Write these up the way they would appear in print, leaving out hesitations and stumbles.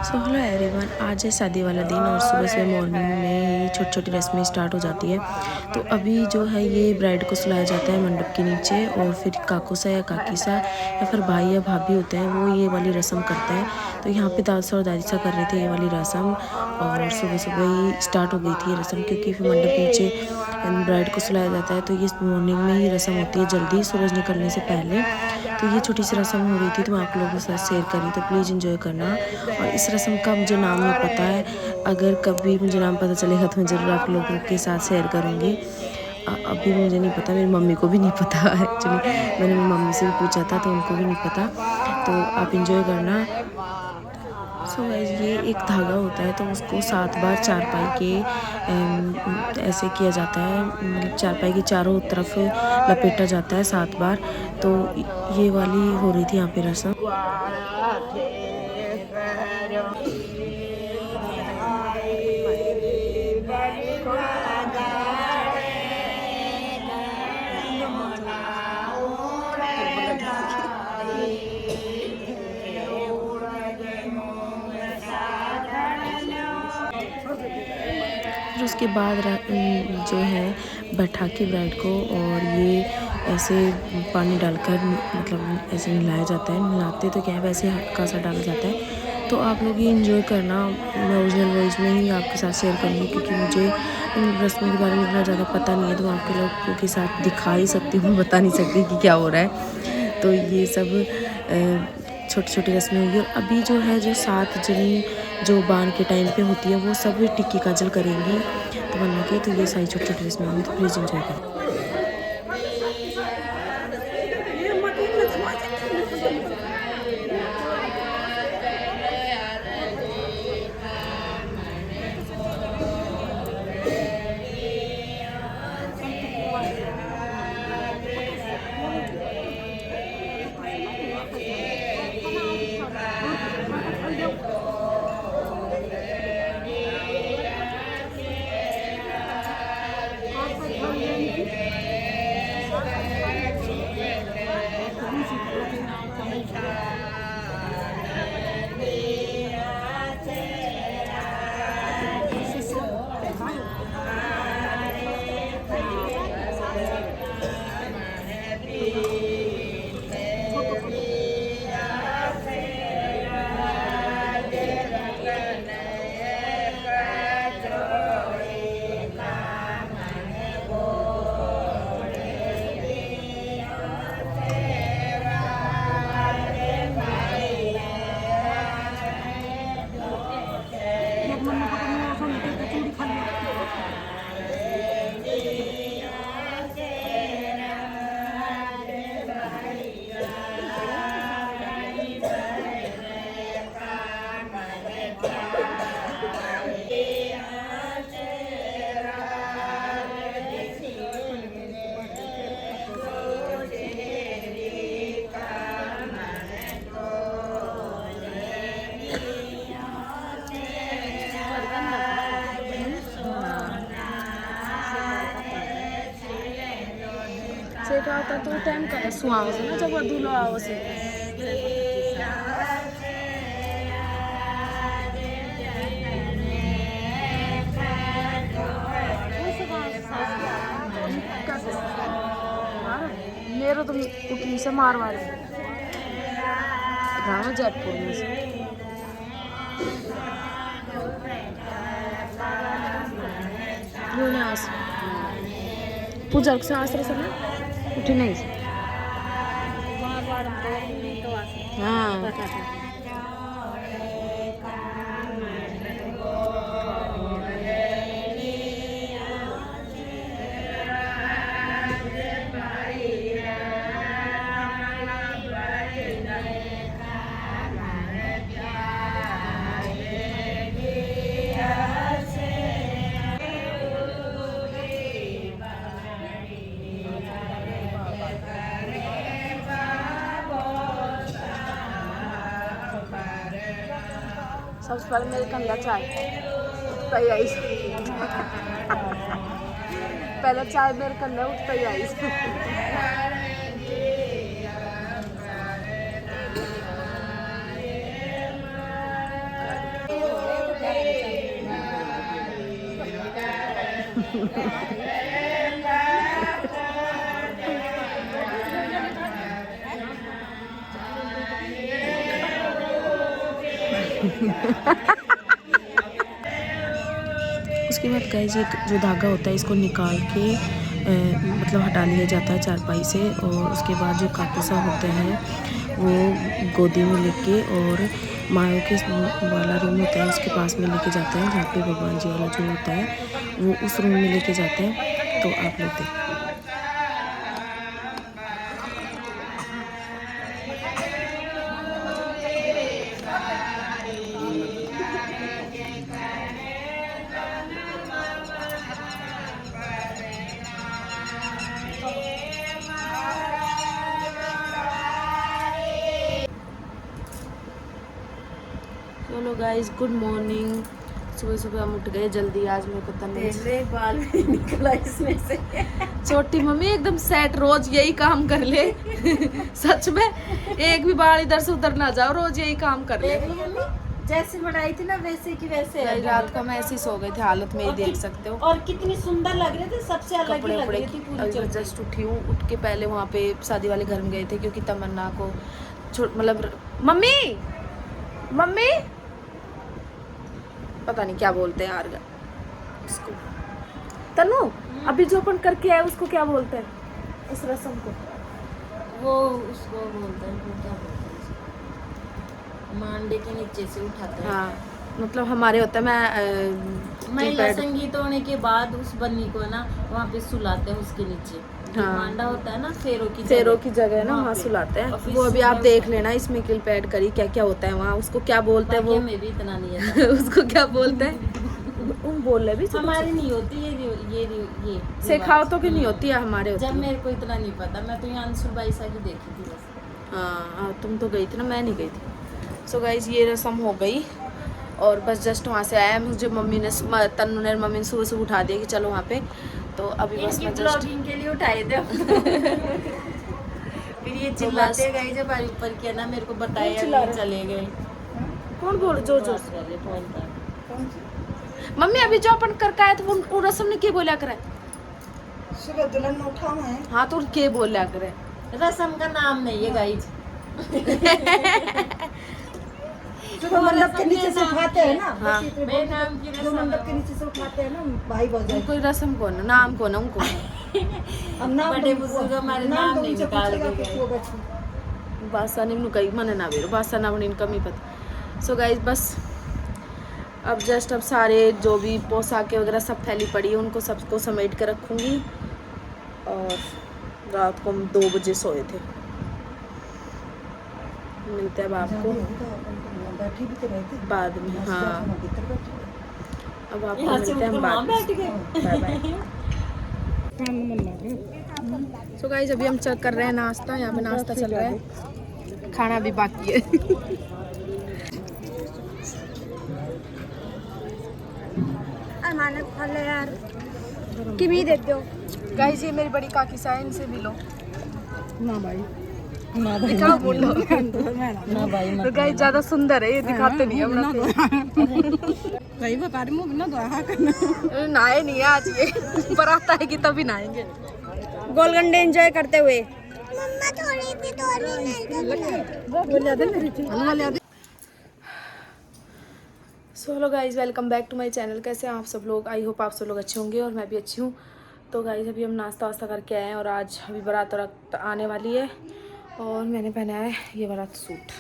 So hello everyone, आज है शादी वाला दिन और सुबह सुबह मॉर्निंग में ही छोटी छोटी रस्में स्टार्ट हो जाती है। तो अभी जो है ये ब्राइड को सुलाया जाता है मंडप के नीचे, और फिर काकूसा या काकीसा या फिर भाई या भाभी होते हैं वो ये वाली रस्म करते हैं। तो यहाँ पे दादा और दादीसा कर रहे थे ये वाली रस्म, और सुबह सुबह ही स्टार्ट हो गई थी ये रस्म, क्योंकि फिर मंडप के नीचे ब्राइड को सुलाया जाता है। तो ये मॉर्निंग में ही रस्म होती है, जल्दी सूरज निकलने से पहले। तो ये छोटी सी रस्म हो रही थी, तो मैं आप लोगों के साथ शेयर करी, तो प्लीज़ एंजॉय करना। और इस रस्म का मुझे नाम नहीं पता है, अगर कभी मुझे नाम पता चलेगा तो मैं ज़रूर आप लोगों के साथ शेयर करूँगी। अभी मुझे नहीं पता, मेरी मम्मी को भी नहीं पता एक्चुअली। मैंने मेरी मम्मी से भी पूछा था तो उनको भी नहीं पता, तो आप एंजॉय करना। सो गाइस, ये एक धागा होता है, तो उसको 7 बार चारपाई के ऐसे किया जाता है, मतलब चारपाई के चारों तरफ लपेटा जाता है 7 बार। तो ये वाली हो रही थी यहाँ पे रस्म। फिर उसके बाद जो है बैठा के ब्राइड को, और ये ऐसे पानी डालकर मतलब ऐसे नहलाया जाता है। नहलाते तो क्या है, वैसे हल्का सा डाला जाता है। तो आप लोग ये एंजॉय करना, मैं ओरिजिनल वॉइस में ही आपके साथ शेयर करूँगी, क्योंकि मुझे इन रस्मों के बारे में इतना ज़्यादा पता नहीं है, तो मैं आपके लोगों के साथ दिखा ही सकती हूँ, बता नहीं सकती कि क्या हो रहा है। तो ये सब छोटी छोटी रस्में होंगी। और अभी जो है, जो 7 जनी जो बान के टाइम पे होती है, वो सब टिक्की काजल करेंगी तो बना के। तो ये सारी छोटी छोटी रस्में होंगी, तो प्लीज़ एंजॉय करें। सेटा होता तो टाइम का सुहाव से ना, जब वो दूल्हा आओ से मेरे तो कुटुंब से मारवाड़ी गाँव जयपुर में से पूजा से आश्रय से ना उठी नहीं से। हाँ सबसे पहले मेरे कंधा चाय उठता ही आई पहले चाय मेरे कंधे उठता ही आई उसके बाद गाइस एक जो धागा होता है इसको निकाल के मतलब हटा लिया जाता है चारपाई से। और उसके बाद जो काकूसा होते हैं वो गोदी में लेके और मायों के वाला रूम होता है उसके पास में लेके जाते हैं, जहाँ पे भगवान जी वाला जो होता है वो उस रूम में लेके जाते हैं। तो आप लोग देखो। चलो गाइस, गुड मॉर्निंग। सुबह सुबह हम उठ गए जल्दी। आज मेरे को तन्ने बाल भी निकला इसमें से। छोटी मम्मी एकदम सेट, रोज यही काम कर ले। सच में एक भी बाल इधर से उधर ना जाओ, रोज यही काम कर ले। जैसे बनाई थी ना वैसे की वैसे है। रात को मैं ऐसी सो गई थी, हालत में ही देख सकते हो। और कितनी सुंदर लग रहे थे, सबसे अलग ही लग रही थी पूरी। जस्ट उठी हूँ, उठ के पहले वहाँ पे शादी वाले घर में गए थे क्योंकि तमन्ना को मतलब मम्मी मम्मी पता नहीं क्या बोलते हैं यार उसको। तनु अभी जो अपन करके आए उसको क्या बोलते हैं, उस रस्म को? वो उसको बोलते हैं, वो क्या बोलते हैं उसको? मांडे के नीचे से उठाते हैं। हाँ, मतलब हमारे होता है महिला संगीत होने के बाद उस बन्नी को ना वहाँ पे सुलाते हैं उसके नीचे। हाँ। मांडा होता है ना फेरों की जगह है ना, वहाँ सुलाते हैं। वो अभी आप देख लेना, इसमें क्लिप ऐड करी क्या क्या होता है वहाँ। उसको क्या बोलते हैं वो, में भी इतना नहीं है। उसको क्या बोलते हैं उन बोल रहे भी हमारी नहीं होती ये सिखाओ तो कि नहीं होती है, हमारे होती जब है। मेरे को इतना नहीं पता, मैं तो यहाँ अंशुल बाईसा की देखी थी बस। हाँ, तुम तो गई थी ना, मैं नहीं गई थी। सो गाइज ये रस्म हो गई और बस जस्ट वहाँ से आया। मुझे मम्मी ने तन्नू ने मम्मी ने सुबह सुबह उठा दिया कि चलो वहाँ पे। तो अभी बस मैं जस्ट ब्लॉगिंग के लिए उठाए थे। फिर ये चिल्लाते गए जब ऊपर किया ना, मेरे को बताया चले गए। कौन बोल जो मम्मी अभी जो अपन करके आए थे वो रस्म ने क्या बोला करे? सुबह दुल्हन उठा है। हाँ तो क्या बोला करे? रस्म का नाम नहीं है गाइज। जो मंडप के नीचे से उठाते हैं ना, हाँ। मेरे नाम की जो मंडप के नीचे से उठाते हैं ना भाई भौजाई। कोई रस्म कौन है, नाम कौन है उनको? अब नाम बड़े बुजुर्ग हमारे नाम नहीं निकाल के गए। बासा निम्नु कई मने ना बेरो बासा ना बनी कमी पता। सो गाइज बस अब जस्ट अब सारे जो भी पोशाकें वगैरह सब फैली पड़ी है उनको सबको समेट कर रखूँगी। और रात को हम 2 बजे सोए थे। मिलते हैं अब आपको बाद में। हाँ, अब आपको मिलते हैं बाद में। Bye bye. सो गाइस अभी हम चेक कर रहे हैं नाश्ता। यहाँ पे नाश्ता चल रहा है, खाना भी बाकी है। यार कि भी देते हो गाइस ये मेरी बड़ी काकी सा है, इनसे मिलो। ना भाई, ना भाई, क्या बोल लो ना भाई तो गाइस ज्यादा सुंदर है, ये दिखाते नहीं हम भाई बता रही हूँ ना, दुआ करना। नहाए नहीं है आज, ये बारात आएगी तभी नहाएंगे। गोलगंडे एंजॉय करते हुए। So hello guys, welcome back to my channel. कैसे हैं आप सब लोग? आई होप आप सब लोग अच्छे होंगे और मैं भी अच्छी हूँ। तो गाइज़ अभी हम नाश्ता वास्ता करके आए हैं और आज अभी बारात आने वाली है और मैंने पहना है ये वाला सूट।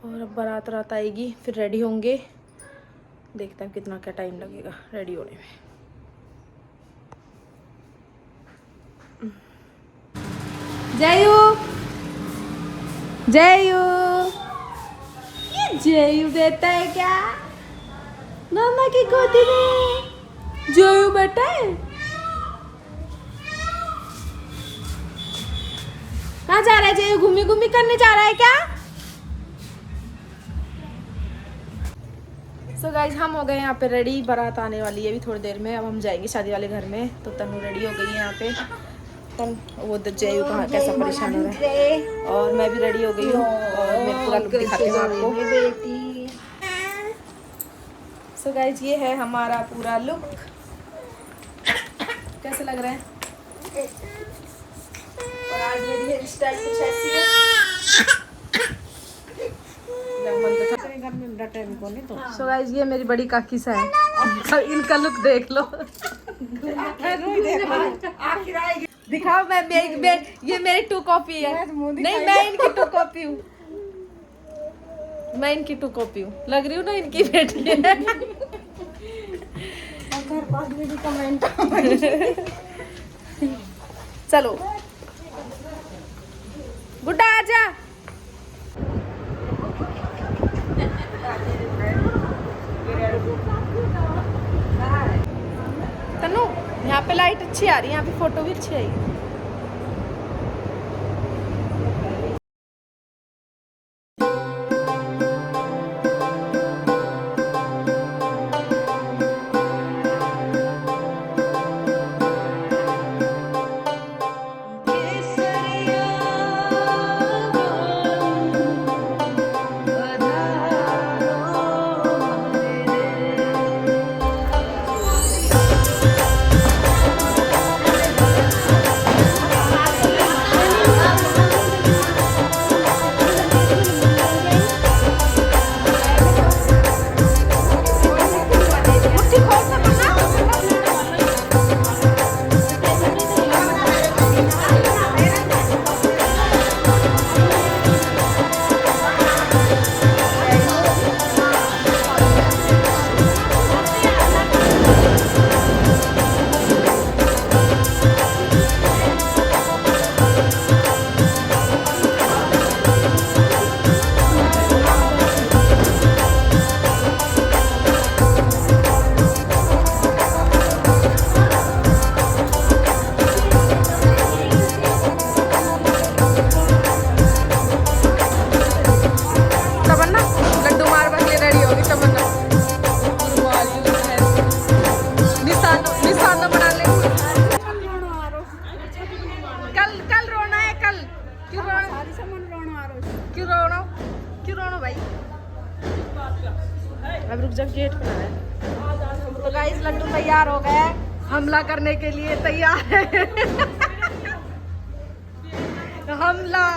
और अब बारात आएगी फिर रेडी होंगे, देखते हैं कितना क्या टाइम लगेगा रेडी होने में। जयू जयू जयू देता है क्या मामा की गोदी में? जयू बेटा है, कहाँ जा रहा है जयू? घूमी घूमी करने जा रहा है क्या? सो गाइज हम हो गए यहाँ पे रेडी, बारात आने वाली है अभी थोड़ी देर में। अब हम जाएंगे शादी वाले घर में। तो तनु रेडी हो गई है यहाँ पे। वो जयू कहाँ कैसा परेशान हो रहा है। और मैं भी रेडी हो गई हूँ और मैं पूरा लुक दिखाती हूँ आपको। सो गाइज ये है हमारा पूरा लुक। कैसे लग रहा है? और आज मेरी हेयर स्टाइल कुछ ऐसी है। सो गाइज ये मेरी बड़ी काकी सा है। इनका लुक देख लो। दिखाओ मैं ये मेरी 2 कॉपी है। नहीं मैं इनकी 2 कॉपी हूँ। मैं इनकी 2 कॉपी हूँ। लग रही हूँ ना इनकी बेटी है। कमेंट चलो गुड्डा आजा। तनु यहाँ पे लाइट अच्छी आ रही है, यहाँ पे फोटो भी अच्छी आई। अब रुक जा, गेट खुला है। तो गाइस लड्डू तैयार हो गए, हमला करने के लिए तैयार है। हमला